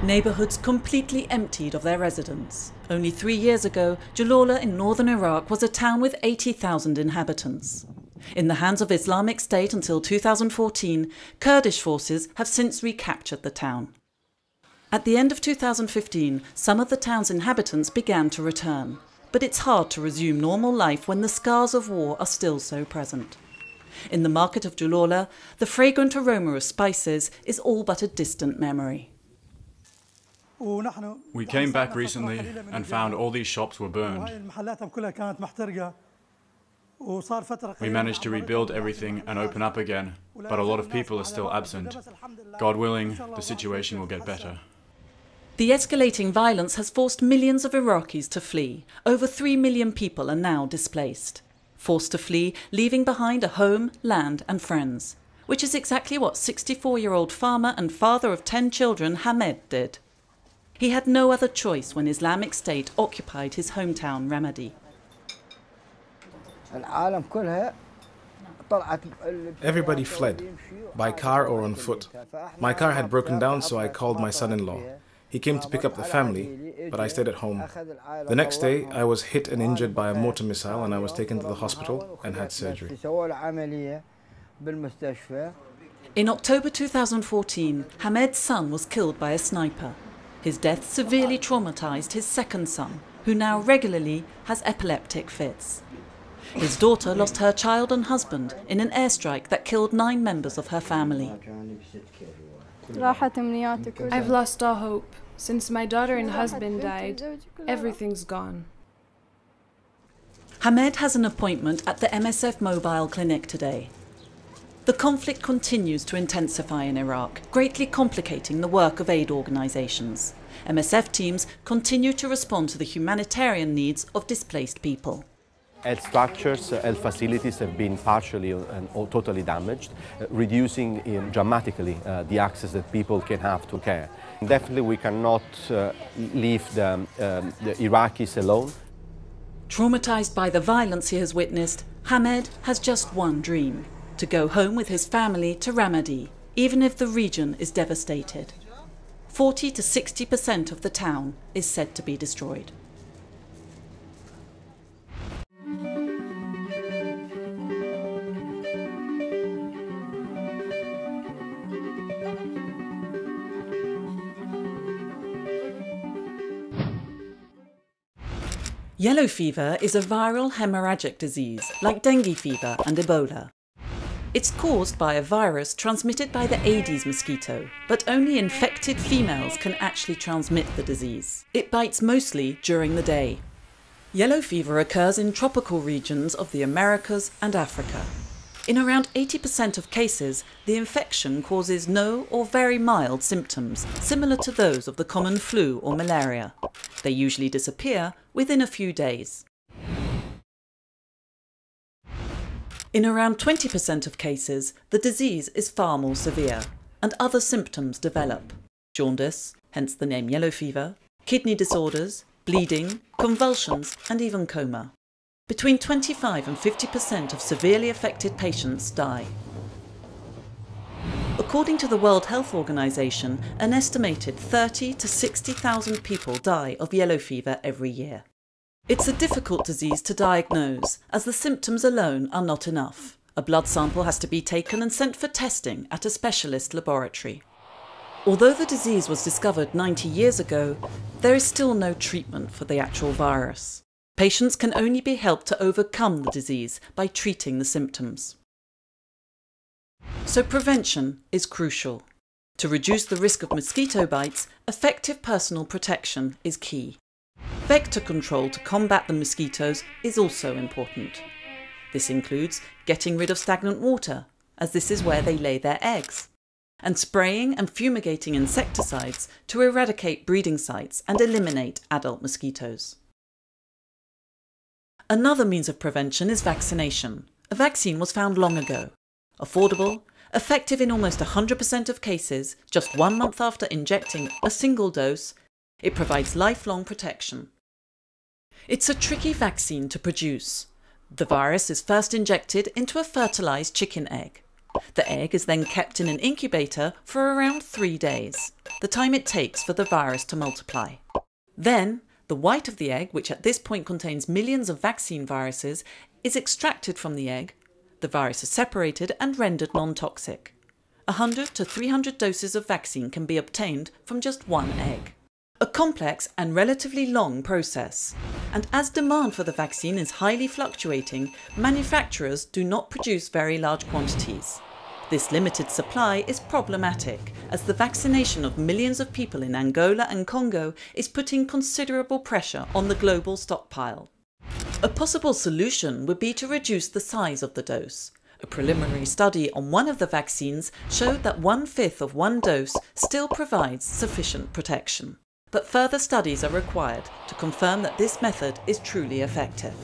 Neighbourhoods completely emptied of their residents. Only 3 years ago, Jalala in northern Iraq was a town with 80,000 inhabitants. In the hands of Islamic State until 2014, Kurdish forces have since recaptured the town. At the end of 2015, some of the town's inhabitants began to return. But it's hard to resume normal life when the scars of war are still so present. In the market of Jalala, the fragrant aroma of spices is all but a distant memory. We came back recently and found all these shops were burned. We managed to rebuild everything and open up again, but a lot of people are still absent. God willing, the situation will get better. The escalating violence has forced millions of Iraqis to flee. Over 3 million people are now displaced. Forced to flee, leaving behind a home, land and friends. Which is exactly what 64-year-old farmer and father of 10 children Hamed did. He had no other choice when Islamic State occupied his hometown Ramadi. Everybody fled, by car or on foot. My car had broken down, so I called my son-in-law. He came to pick up the family, but I stayed at home. The next day, I was hit and injured by a mortar missile and I was taken to the hospital and had surgery. In October 2014, Hamed's son was killed by a sniper. His death severely traumatized his second son, who now regularly has epileptic fits. His daughter lost her child and husband in an airstrike that killed 9 members of her family. I've lost all hope. Since my daughter and husband died, everything's gone. Hamed has an appointment at the MSF mobile clinic today. The conflict continues to intensify in Iraq, greatly complicating the work of aid organisations. MSF teams continue to respond to the humanitarian needs of displaced people. Health structures, health facilities have been partially or totally damaged, reducing dramatically the access that people can have to care. Definitely we cannot leave the Iraqis alone. Traumatised by the violence he has witnessed, Hamed has just one dream: to go home with his family to Ramadi, even if the region is devastated. 40 to 60% of the town is said to be destroyed. Yellow fever is a viral hemorrhagic disease like dengue fever and Ebola. It's caused by a virus transmitted by the Aedes mosquito, but only infected females can actually transmit the disease. It bites mostly during the day. Yellow fever occurs in tropical regions of the Americas and Africa. In around 80% of cases, the infection causes no or very mild symptoms, similar to those of the common flu or malaria. They usually disappear within a few days. In around 20% of cases, the disease is far more severe, and other symptoms develop: jaundice, hence the name yellow fever, kidney disorders, bleeding, convulsions, and even coma. Between 25 and 50% of severely affected patients die. According to the World Health Organization, an estimated 30 to 60,000 people die of yellow fever every year. It's a difficult disease to diagnose, as the symptoms alone are not enough. A blood sample has to be taken and sent for testing at a specialist laboratory. Although the disease was discovered 90 years ago, there is still no treatment for the actual virus. Patients can only be helped to overcome the disease by treating the symptoms. So prevention is crucial. To reduce the risk of mosquito bites, effective personal protection is key. Vector control to combat the mosquitoes is also important. This includes getting rid of stagnant water, as this is where they lay their eggs. and spraying and fumigating insecticides to eradicate breeding sites and eliminate adult mosquitoes. Another means of prevention is vaccination. A vaccine was found long ago. Affordable, effective in almost 100% of cases, just 1 month after injecting a single dose, it provides lifelong protection. It's a tricky vaccine to produce. The virus is first injected into a fertilized chicken egg. The egg is then kept in an incubator for around 3 days, the time it takes for the virus to multiply. Then, the white of the egg, which at this point contains millions of vaccine viruses, is extracted from the egg. The virus is separated and rendered non-toxic. 100 to 300 doses of vaccine can be obtained from just one egg. A complex and relatively long process. And as demand for the vaccine is highly fluctuating, manufacturers do not produce very large quantities. This limited supply is problematic, as the vaccination of millions of people in Angola and Congo is putting considerable pressure on the global stockpile. A possible solution would be to reduce the size of the dose. A preliminary study on one of the vaccines showed that 1/5 of one dose still provides sufficient protection. But further studies are required to confirm that this method is truly effective.